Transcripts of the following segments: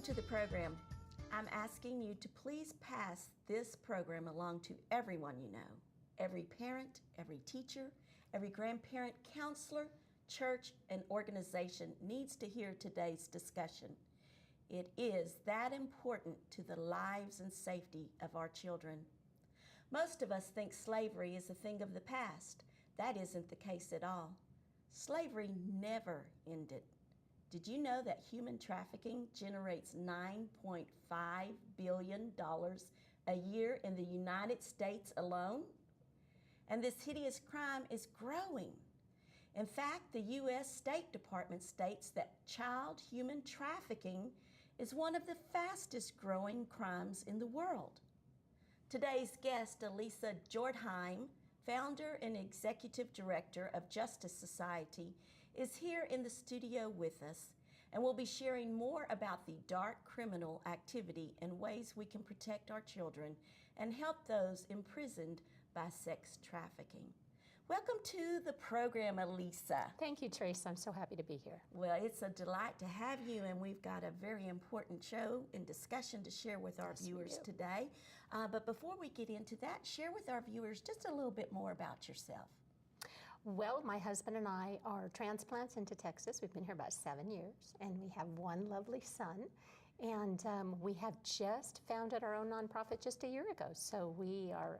to the program. I'm asking you to please pass this program along to everyone you know. Every parent, every teacher, every grandparent, counselor, church, and organization needs to hear today's discussion. It is that important to the lives and safety of our children. Most of us think slavery is a thing of the past. That isn't the case at all. Slavery never ended. Did you know that human trafficking generates $9.5 billion a year in the United States alone? And this hideous crime is growing. In fact, the U.S. State Department states that child human trafficking is one of the fastest growing crimes in the world. Today's guest, Alisa Jordheim, founder and executive director of Justice Society, is here in the studio with us and will be sharing more about the dark criminal activity and ways we can protect our children and help those imprisoned by sex trafficking. Welcome to the program, Alisa. Thank you, Theresa. I'm so happy to be here. Well, it's a delight to have you, and we've got a very important show and discussion to share with our viewers today. But before we get into that, share with our viewers just a little bit more about yourself. Well, my husband and I are transplants into Texas. We've been here about 7 years, and we have one lovely son. And we have just founded our own nonprofit just a year ago. So we are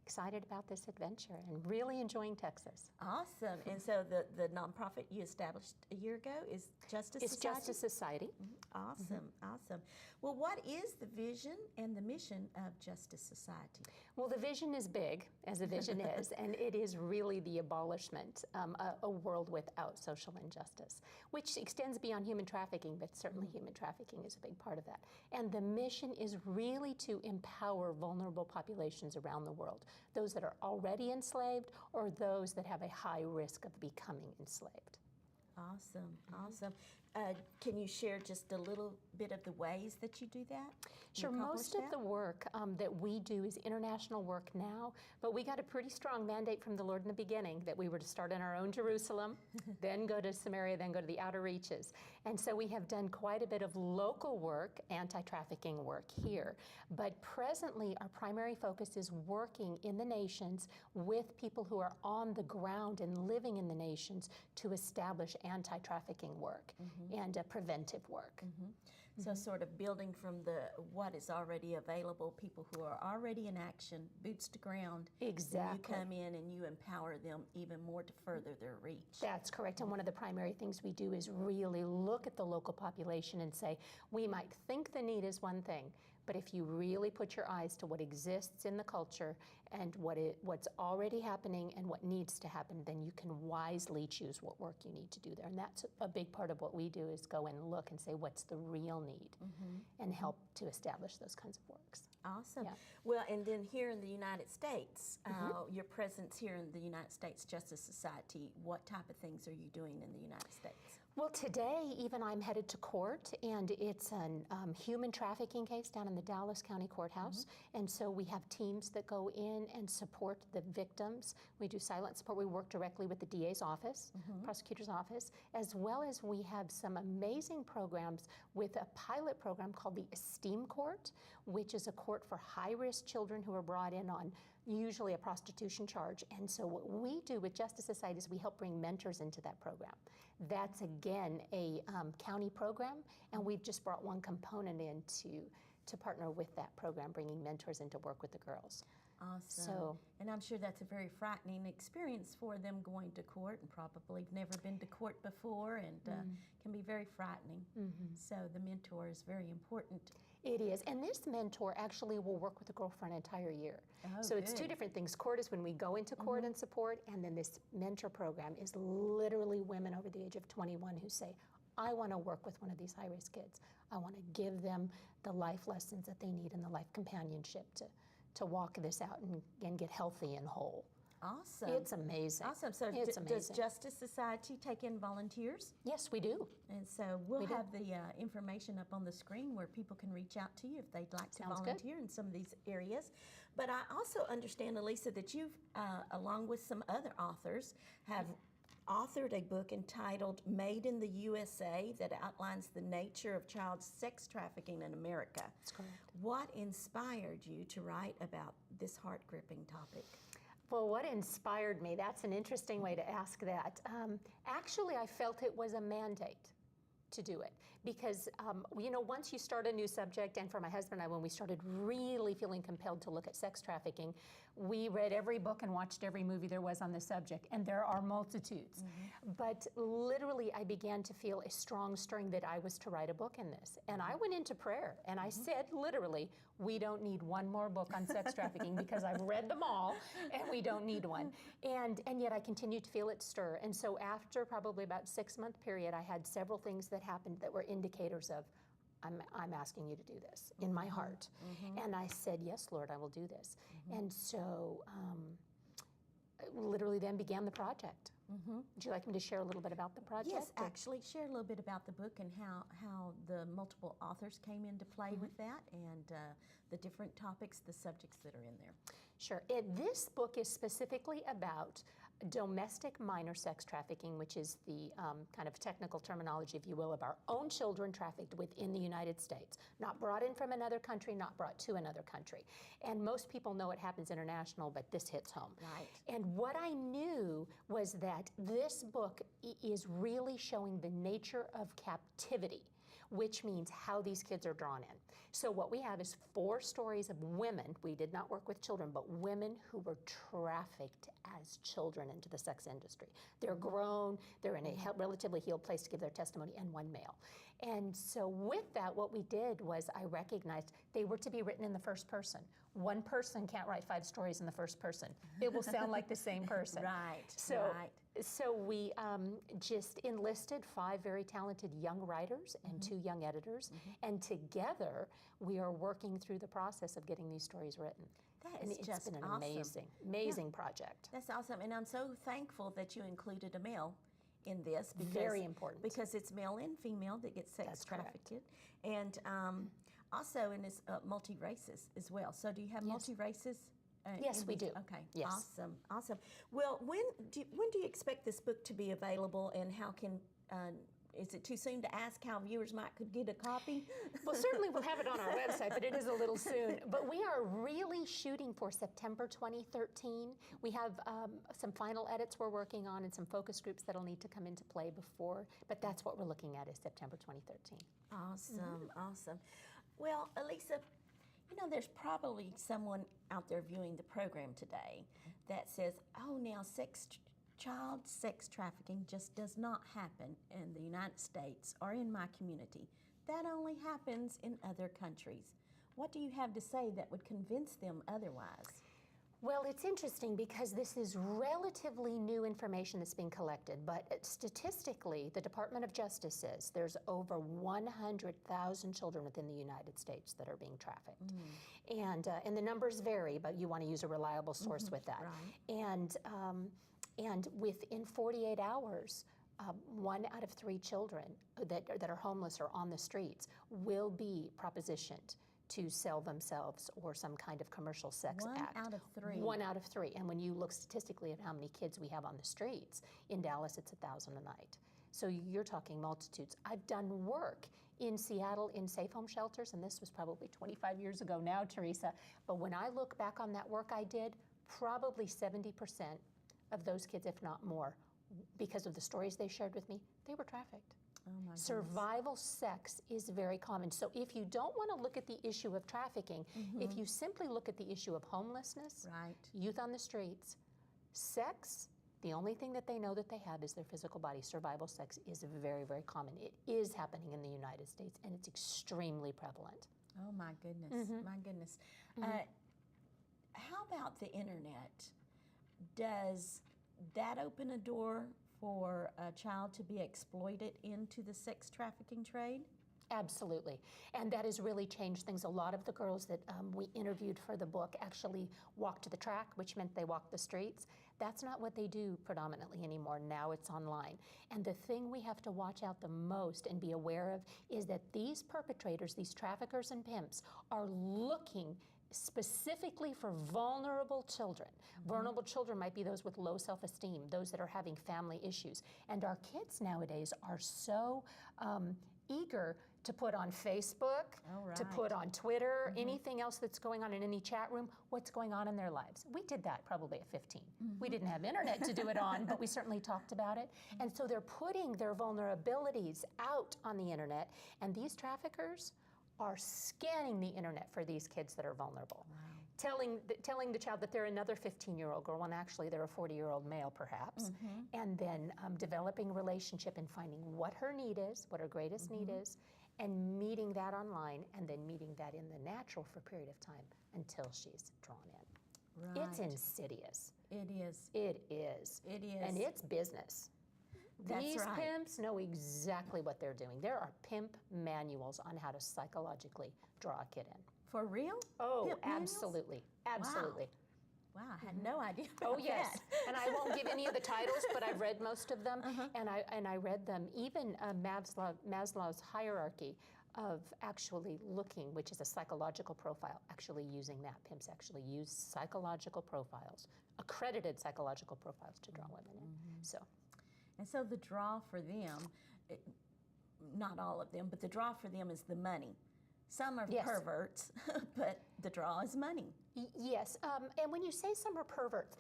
excited about this adventure and really enjoying Texas. Awesome. And so the nonprofit you established a year ago is Justice Society? It's Justice Society. Mm-hmm. Awesome, awesome. Well, what is the vision and the mission of Justice Society? Well, the vision is big, as a vision is, and it is really the abolishment, a world without social injustice, which extends beyond human trafficking, but certainly human trafficking is a big part of that. And the mission is really to empower vulnerable populations around the world, those that are already enslaved or those that have a high risk of becoming enslaved. Awesome, awesome. Can you share just a little bit of the ways that you do that? Sure, most of the work that we do is international work now, but we got a pretty strong mandate from the Lord in the beginning that we were to start in our own Jerusalem, then go to Samaria, then go to the outer reaches. And so we have done quite a bit of local work, anti-trafficking work here. But presently, our primary focus is working in the nations with people who are on the ground and living in the nations to establish anti-trafficking work and preventive work. So sort of building from what is already available, people who are already in action, boots to ground. Exactly. You come in and you empower them even more to further their reach. That's correct. And one of the primary things we do is really look at the local population and say, we might think the need is one thing, but if you really put your eyes to what exists in the culture and what's already happening and what needs to happen, then you can wisely choose what work you need to do there. And that's a big part of what we do, is go and look and say, what's the real need, and help to establish those kinds of works. Awesome. Yeah. Well, and then here in the United States, your presence here in the United States Justice Society, what type of things are you doing in the United States? Well, today, even I'm headed to court, and it's a human trafficking case down in the Dallas County Courthouse. And so we have teams that go in and support the victims. We do silent support. We work directly with the DA's office, prosecutor's office, as well as we have some amazing programs with a pilot program called the Esteem Court, which is a court for high-risk children who are brought in on usually a prostitution charge. And so what we do with Justice Society is we help bring mentors into that program. That's, again, a county program, and we've just brought one component in to partner with that program, bringing mentors in to work with the girls. Awesome. And I'm sure that's a very frightening experience for them, going to court, and probably never been to court before, and can be very frightening. So the mentor is very important. It is. And this mentor actually will work with the girl for an entire year. Oh, so it's good. two different things. Court is when we go into court and support, and then this mentor program is literally women over the age of 21 who say, I want to work with one of these high-risk kids. I want to give them the life lessons that they need and the life companionship to walk this out and get healthy and whole. Awesome. It's amazing. Awesome. So it's amazing. Does Justice Society take in volunteers? Yes, we do. And so we'll have the information up on the screen where people can reach out to you if they'd like to volunteer in some of these areas. But I also understand, Alisa, that you've, along with some other authors, have authored a book entitled Made in the USA that outlines the nature of child sex trafficking in America. That's correct. What inspired you to write about this heart-gripping topic? Well, what inspired me? That's an interesting way to ask that. Actually, I felt it was a mandate to do it because, once you start a new subject, and for my husband and I, when we started really feeling compelled to look at sex trafficking, we read every book and watched every movie there was on the subject, and there are multitudes. But literally, I began to feel a strong stirring that I was to write a book in this. And I went into prayer, and I said, literally, we don't need one more book on sex trafficking because I've read them all, and we don't need one. And yet I continued to feel it stir. And so after probably about 6-month period, I had several things that happened that were indicators of, I'm asking you to do this in my heart. And I said, yes, Lord, I will do this. And so literally then began the project. Would you like me to share a little bit about the project? Yes, actually, share a little bit about the book and how the multiple authors came into play with that, and the different topics, the subjects that are in there. Sure. This book is specifically about domestic minor sex trafficking, which is the kind of technical terminology, if you will, of our own children trafficked within the United States. Not brought in from another country, not brought to another country. And most people know it happens international, but this hits home. Right. And what I knew was that this book is really showing the nature of captivity, which means how these kids are drawn in. So what we have is 4 stories of women, we did not work with children, but women who were trafficked as children into the sex industry. They're grown, they're in a relatively healed place to give their testimony, and 1 male. And so with that, what we did was I recognized they were to be written in the first person. One person can't write 5 stories in the first person. It will sound like the same person. Right, right. So we just enlisted 5 very talented young writers and 2 young editors, and together we are working through the process of getting these stories written. That is just been an awesome. amazing project. That's awesome, and I'm so thankful that you included a male in this. Because, very important. Because it's male and female that get sex trafficked. And also, and it's multi-races as well. So do you have multi-races? Yes, we do. Okay. Yes. Awesome. Well, when do you expect this book to be available, and how can? Is it too soon to ask how viewers could get a copy? Well, certainly we'll have it on our website, but it is a little soon. But we are really shooting for September 2013. We have some final edits we're working on and some focus groups that'll need to come into play before, but that's what we're looking at, is September 2013. Awesome, awesome. Well, Alisa, there's probably someone out there viewing the program today that says, oh, now child sex trafficking just does not happen in the United States or in my community. That only happens in other countries. What do you have to say that would convince them otherwise? Well, it's interesting because this is relatively new information that's being collected, but statistically, the Department of Justice says there's over 100,000 children within the United States that are being trafficked. And the numbers vary, but you want to use a reliable source with that. Right. And within 48 hours, 1 out of 3 children that are homeless or on the streets will be propositioned to sell themselves or some kind of commercial sex act. 1 out of 3. 1 out of 3. And when you look statistically at how many kids we have on the streets, in Dallas it's 1,000 a night. So you're talking multitudes. I've done work in Seattle in safe home shelters, and this was probably 25 years ago now, Theresa. But when I look back on that work I did, probably 70% of those kids, if not more, because of the stories they shared with me, they were trafficked. Oh my goodness. Survival sex is very common. So if you don't want to look at the issue of trafficking, if you simply look at the issue of homelessness, youth on the streets, sex, the only thing that they know that they have is their physical body. Survival sex is very, very common. It is happening in the United States, and it's extremely prevalent. Oh my goodness, my goodness. How about the internet? Does that open a door for a child to be exploited into the sex trafficking trade? Absolutely. And that has really changed things. A lot of the girls that we interviewed for the book actually walked the track, which meant they walked the streets. That's not what they do predominantly anymore. Now it's online. And the thing we have to watch out the most and be aware of is that these perpetrators, these traffickers and pimps, are looking specifically for vulnerable children. Vulnerable children might be those with low self-esteem, those that are having family issues. And our kids nowadays are so eager to put on Facebook, to put on Twitter, anything else that's going on in any chat room, what's going on in their lives. We did that probably at 15. We didn't have internet to do it on, but we certainly talked about it. And so they're putting their vulnerabilities out on the internet, and these traffickers are scanning the internet for these kids that are vulnerable. Telling the child that they're another 15-year-old girl, when actually they're a 40-year-old male perhaps, and then developing a relationship and finding what her need is, what her greatest need is, and meeting that online, and then meeting that in the natural for a period of time until she's drawn in. It's insidious. It is. It is. It is. And it's business. These pimps know exactly what they're doing. There are pimp manuals on how to psychologically draw a kid in. For real? Oh, Pimp manuals? absolutely. Absolutely. Wow, I had no idea about yes. And I won't give any of the titles, but I've read most of them, and I read them. Even Maslow's hierarchy of actually looking, which is a psychological profile, actually using that. Pimps actually use psychological profiles, accredited psychological profiles to draw women in. And so the draw for them, not all of them, but the draw for them is the money. Some are perverts, but the draw is money. Yes, and when you say some are perverts,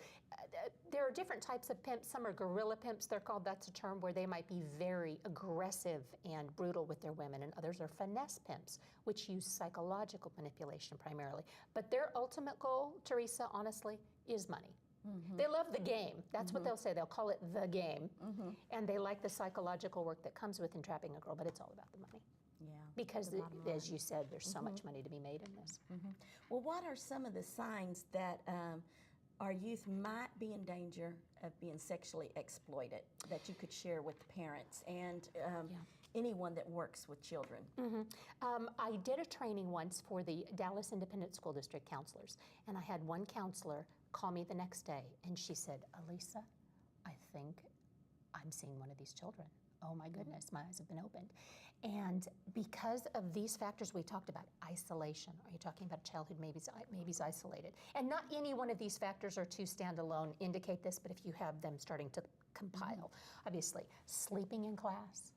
there are different types of pimps. Some are guerrilla pimps, they're called. That's a term where they might be very aggressive and brutal with their women, and others are finesse pimps, which use psychological manipulation primarily. But their ultimate goal, Theresa, honestly, is money. They love the game. That's what they'll say. They'll call it the game. And they like the psychological work that comes with entrapping a girl, but it's all about the money. Because, as you said, there's so much money to be made in this. Well, what are some of the signs that our youth might be in danger of being sexually exploited that you could share with parents and anyone that works with children? I did a training once for the Dallas Independent School District counselors, and I had one counselor call me the next day, and she said, Alisa, I think I'm seeing one of these children. Oh my goodness, my eyes have been opened. And because of these factors we talked about, isolation, are you talking about a child who maybe's isolated? And not any one of these factors or two standalone indicate this, but if you have them starting to compile, obviously, sleeping in class.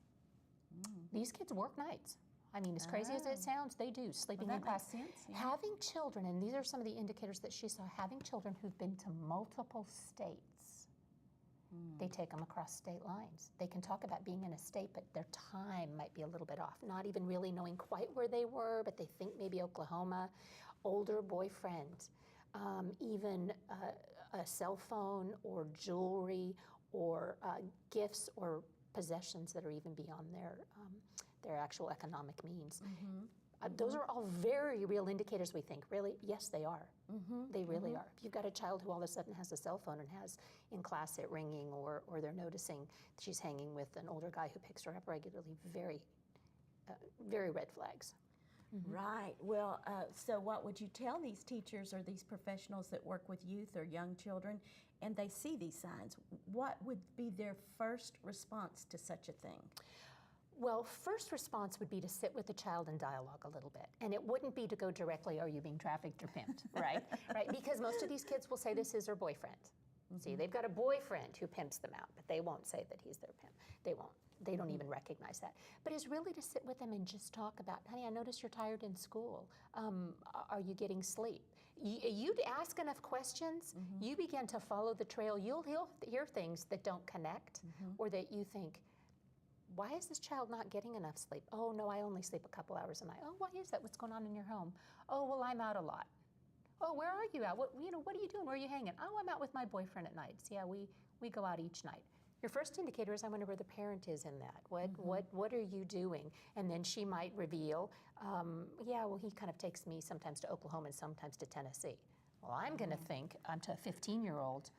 These kids work nights. I mean, as crazy as it sounds, they do, sleeping in class. Makes sense, Having children, and these are some of the indicators that she saw, having children who've been to multiple states. They take them across state lines. They can talk about being in a state, but their time might be a little bit off, not even really knowing quite where they were, but they think maybe Oklahoma, older boyfriend, even a cell phone or jewelry or gifts or possessions that are even beyond their actual economic means. Those are all very real indicators, we think. Really? Yes, they are. They really are. If you've got a child who all of a sudden has a cell phone and has in class it ringing, or they're noticing she's hanging with an older guy who picks her up regularly, very red flags. Right. Well, so what would you tell these teachers or these professionals that work with youth or young children and they see these signs? What would be their first response to such a thing? Well, first response would be to sit with the child and dialogue a little bit. And it wouldn't be to go directly, are you being trafficked or pimped, right? Because most of these kids will say this is their boyfriend. See, they've got a boyfriend who pimps them out, but they won't say that he's their pimp. They won't. They don't even recognize that. But it's really to sit with them and just talk about, honey, I noticed you're tired in school. Are you getting sleep? You'd ask enough questions, you begin to follow the trail. You'll hear things that don't connect or that you think, why is this child not getting enough sleep? Oh, no, I only sleep a couple hours a night. Oh, why is that? What's going on in your home? Oh, well, I'm out a lot. Oh, where are you at? What are you doing? Where are you hanging? Oh, I'm out with my boyfriend at nights. Yeah, we go out each night. Your first indicator is I wonder where the parent is in that. What are you doing? And then she might reveal, yeah, well, he kind of takes me sometimes to Oklahoma and sometimes to Tennessee. Well, I'm going to think I'm to a 15-year-old,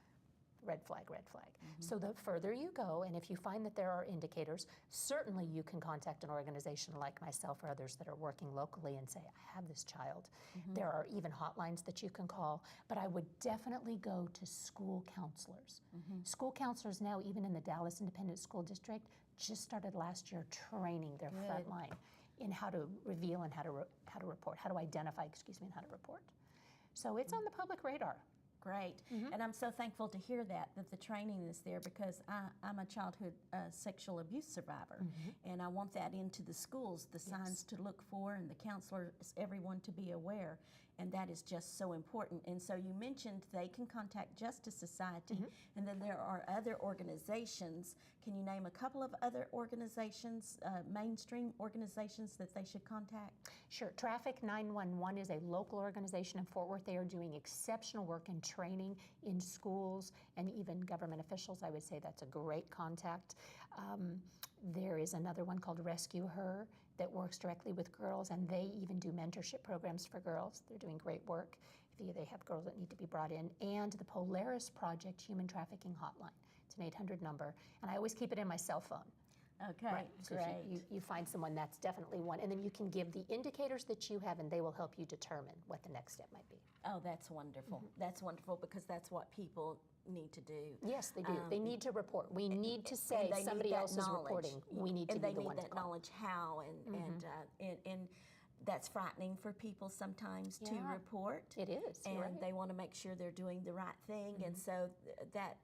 red flag, red flag. So the further you go, and if you find that there are indicators, certainly you can contact an organization like myself or others that are working locally and say, I have this child. There are even hotlines that you can call, but I would definitely go to school counselors. School counselors now, even in the Dallas Independent School District, just started last year training their front line in how to reveal and how to report, how to identify, and how to report. So it's on the public radar. Great. And I'm so thankful to hear that the training is there, because I'm a childhood sexual abuse survivor, and I want that into the schools, the signs to look for, and the counselors, everyone to be aware, and that is just so important. And so you mentioned they can contact Justice Society, and then there are other organizations. Can you name a couple of other organizations, mainstream organizations that they should contact? Sure. Traffic 911 is a local organization in Fort Worth. They are doing exceptional work and training in schools and even government officials. I would say that's a great contact. There is another one called Rescue Her that works directly with girls, and they even do mentorship programs for girls. They're doing great work. They have girls that need to be brought in. And the Polaris Project Human Trafficking Hotline. It's an 800 number, and I always keep it in my cell phone. Okay, Right. So great. if you find someone, that's definitely one. And then you can give the indicators that you have, and they will help you determine what the next step might be. Oh, that's wonderful. That's wonderful, because that's what people need to do. Yes, they do. They need to report. We need to say And they need somebody that else is knowledge. reporting. We need to and be they the need one to that call. knowledge how, and that's frightening for people sometimes to Yeah. report. It is. And You're right. they want to make sure they're doing the right thing, and so that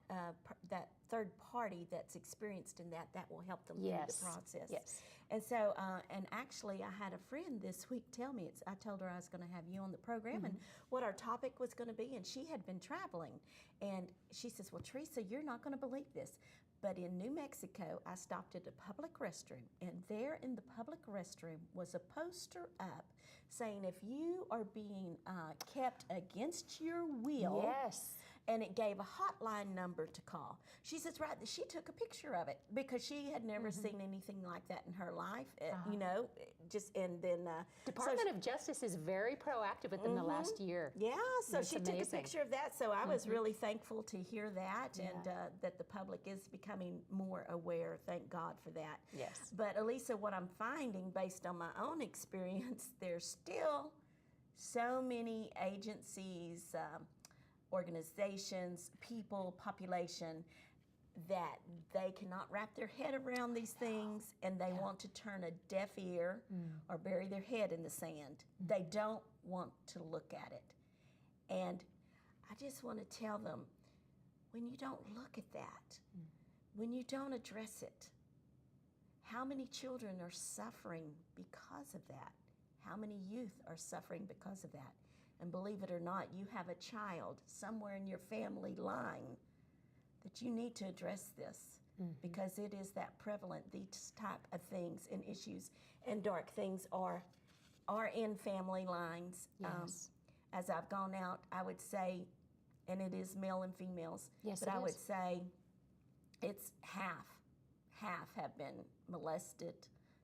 third party that's experienced in that will help them Yes. through the process. Yes. And so, and actually, I had a friend this week tell me, I told her I was going to have you on the program and what our topic was going to be, and she had been traveling, and she says, well, Theresa, you're not going to believe this, but in New Mexico, I stopped at a public restroom, and there in the public restroom was a poster up saying, if you are being kept against your will, Yes. and it gave a hotline number to call. She says, right, she took a picture of it because she had never seen anything like that in her life, you know, and then... Department of Justice is very proactive within the last year. Yeah, so That's she took a amazing. picture of that, so I was really thankful to hear that, and that the public is becoming more aware. Thank God for that. Yes. But Alisa, what I'm finding based on my own experience, there's still so many agencies, organizations, people, population, that they cannot wrap their head around these things, and they want to turn a deaf ear or bury their head in the sand. They don't want to look at it. And I just want to tell them, when you don't look at that, when you don't address it, how many children are suffering because of that? How many youth are suffering because of that? And believe it or not, you have a child somewhere in your family line that you need to address this, because it is that prevalent. These type of things and issues and dark things are in family lines. Yes. As I've gone out, I would say, and it is male and females, Yes, but it I would is. say it's half have been molested,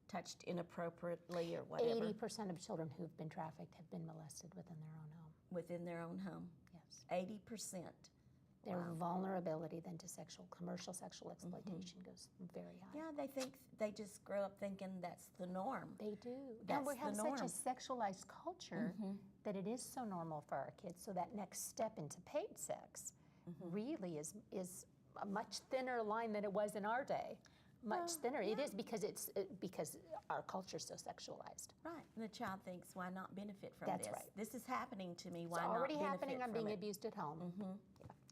touched inappropriately or whatever 80% of children who've been trafficked have been molested within their own home. within their own home. Yes. 80%. Their vulnerability then to commercial sexual exploitation goes very high. Yeah, they just grow up thinking that's the norm. They do. That's And we have the such a norm. sexualized culture that it is so normal for our kids. So that next step into paid sex really is a much thinner line than it was in our day. Much thinner. It is because our culture is so sexualized. Right. And the child thinks, why not benefit from That's this? right. This is happening to me. It's Why not already benefit happening. I'm from being it? abused at home.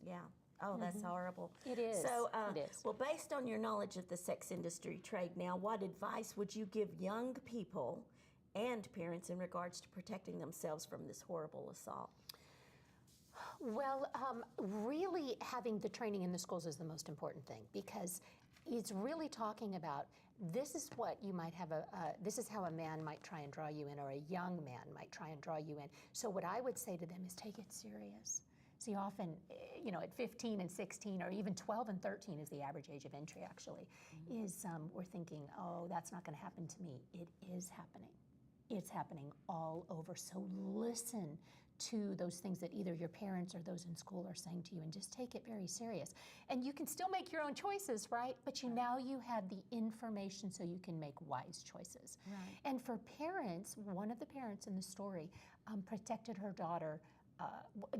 Yeah. Oh, that's horrible. It is. So, It is. well, based on your knowledge of the sex industry trade now, what advice would you give young people and parents in regards to protecting themselves from this horrible assault? Well, really having the training in the schools is the most important thing, because it's really talking about this is what you might have this is how a man might try and draw you in, or a young man might try and draw you in. So what I would say to them is take it serious. See, often, at 15 and 16, or even 12 and 13 is the average age of entry, actually, is we're thinking, oh, that's not going to happen to me. It is happening. It's happening all over. So listen to those things that either your parents or those in school are saying to you, and just take it very serious. And you can still make your own choices, right? But now you have the information so you can make wise choices. Right. And for parents, one of the parents in the story protected her daughter,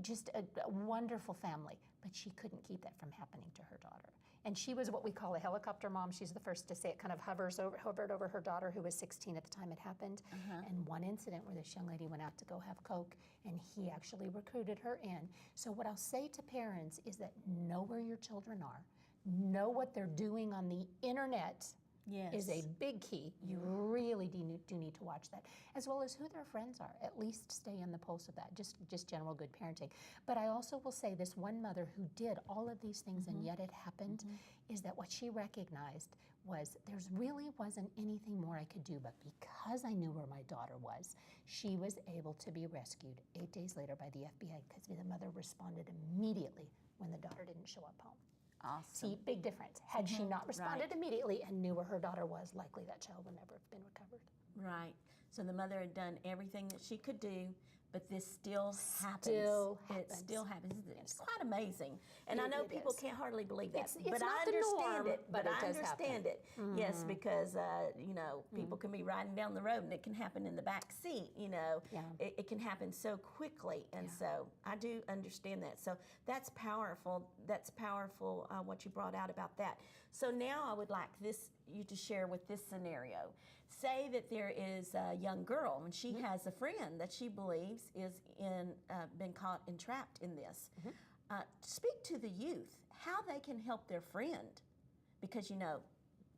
just a wonderful family, but she couldn't keep that from happening to her daughter. And she was what we call a helicopter mom. She's the first to say it, kind of hovered over her daughter, who was 16 at the time it happened. And one incident where this young lady went out to go have Coke, and he actually recruited her in. So what I'll say to parents is that know where your children are. Know what they're doing on the internet. Yes. Is a big key. You really do need to watch that, as well as who their friends are. At least stay on the pulse of that, just general good parenting. But I also will say this one mother who did all of these things and yet it happened, is that what she recognized was there really wasn't anything more I could do, but because I knew where my daughter was, she was able to be rescued 8 days later by the FBI because the mother responded immediately when the daughter didn't show up home. Awesome. See, big difference. Had she not responded immediately and knew where her daughter was, likely that child would never have been recovered. Right. So the mother had done everything that she could do, but this still happens. It still happens. It's quite amazing. And I know people can't hardly believe that. It's but not I the understand norm, it. but But it I does understand it. Yes, because, you know, people can be riding down the road and it can happen in the back seat, you know. Yeah. It can happen so quickly. And so I do understand that. So that's powerful. That's powerful what you brought out about that. So now I would like you to share with this scenario. Say that there is a young girl and she has a friend that she believes is been caught entrapped in this. Speak to the youth how they can help their friend, because you know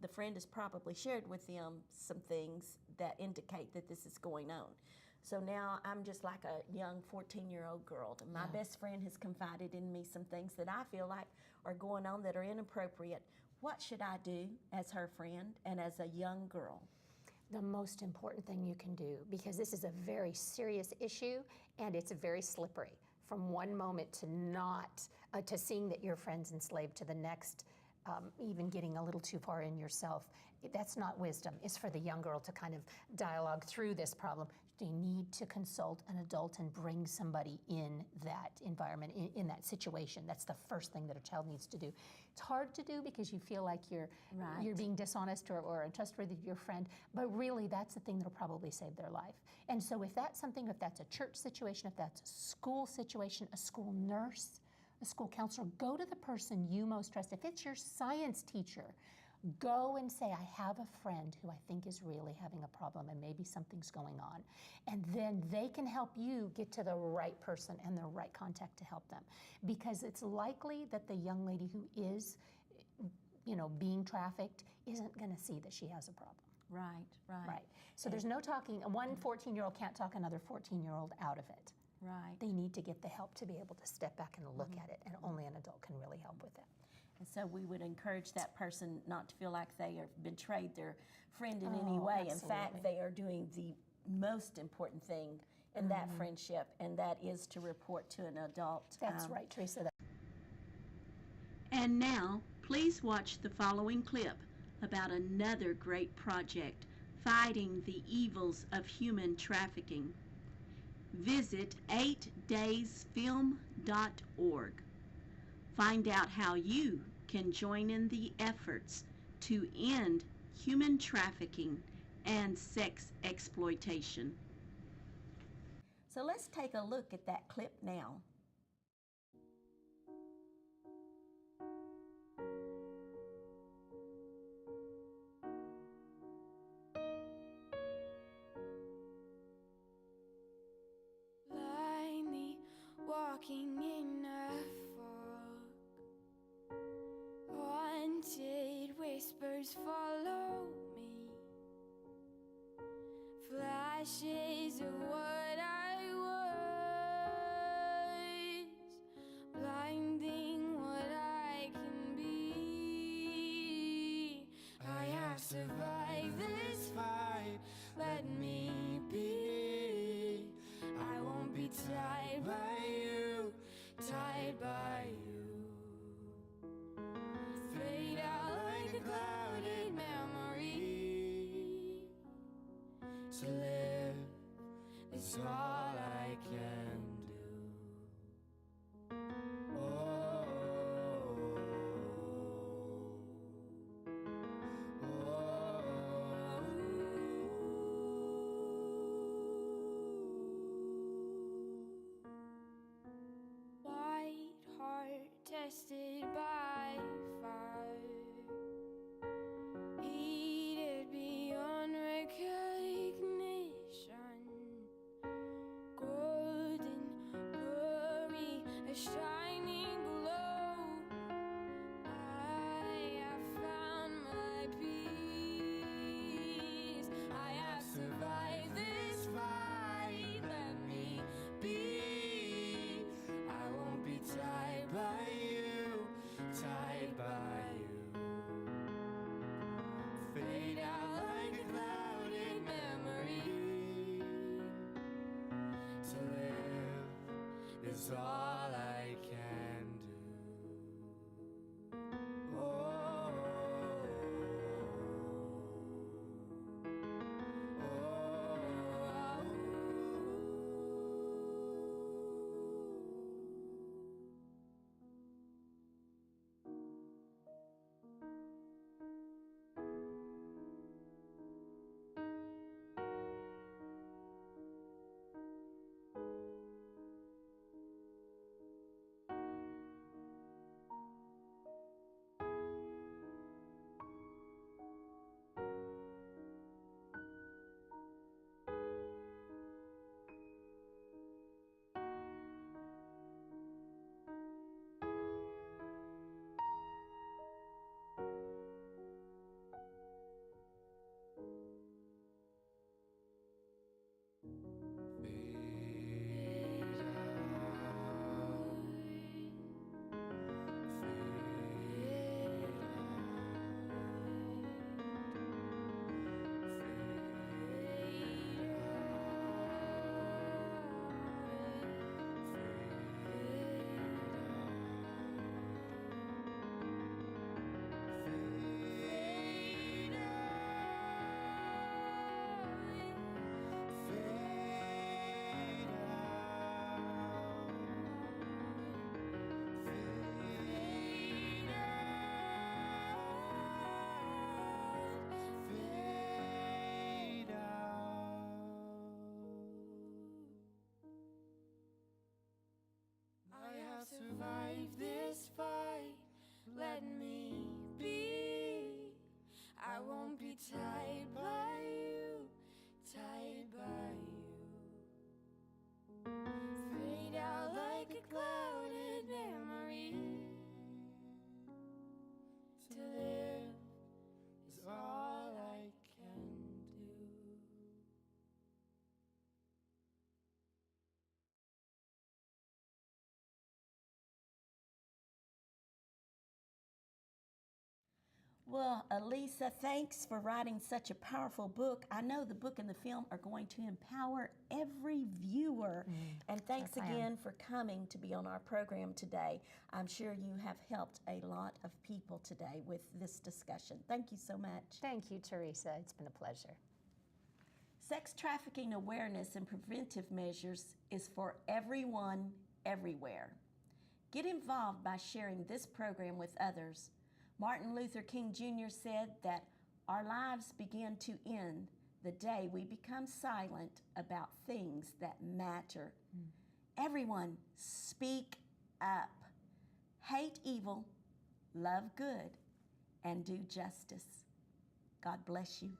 the friend has probably shared with them some things that indicate that this is going on. So now I'm just like a young 14-year-old girl, and my best friend has confided in me some things that I feel like are going on that are inappropriate. What should I do as her friend and as a young girl? The most important thing you can do, because this is a very serious issue and it's very slippery, from one moment to to seeing that your friend's enslaved to the next, even getting a little too far in yourself. That's not wisdom. It's for the young girl to kind of dialogue through this problem. They need to consult an adult and bring somebody in that environment, in that situation. That's the first thing that a child needs to do. It's hard to do because you feel like you're being dishonest or untrustworthy to your friend, but really that's the thing that'll probably save their life. And so if that's a church situation, if that's a school situation, a school nurse, a school counselor, go to the person you most trust. If it's your science teacher, go and say, I have a friend who I think is really having a problem and maybe something's going on. And then they can help you get to the right person and the right contact to help them. Because it's likely that the young lady who is, being trafficked isn't going to see that she has a problem. Right. So there's no talking. One 14-year-old can't talk another 14-year-old out of it. Right. They need to get the help to be able to step back and look at it, and only an adult can really help with it. And so we would encourage that person not to feel like they have betrayed their friend in any way. Absolutely. In fact, they are doing the most important thing in that friendship, and that is to report to an adult. That's right, Theresa. And now, please watch the following clip about another great project fighting the evils of human trafficking. Visit 8daysfilm.org. Find out how you can join in the efforts to end human trafficking and sex exploitation. So let's take a look at that clip now. Blindly walking in a fog, haunted whispers follow me, flashes of what I was, blinding what I can be. I have survived this fight, let me be. I won't be tied by you, tied by you. Fade out like a clouded memory. To live is all I can do. White heart tested by fire, is all I can do. Oh, survive this fight, let me be. I won't be tied by you, tied by you. Fade out like a clouded memory. To live is all I can do. Well, Alisa, thanks for writing such a powerful book. I know the book and the film are going to empower every viewer. And thanks again for coming to be on our program today. I'm sure you have helped a lot of people today with this discussion. Thank you so much. Thank you, Theresa. It's been a pleasure. Sex trafficking awareness and preventive measures is for everyone, everywhere. Get involved by sharing this program with others. Martin Luther King Jr. said that our lives begin to end the day we become silent about things that matter. Everyone, speak up. Hate evil, love good, and do justice. God bless you.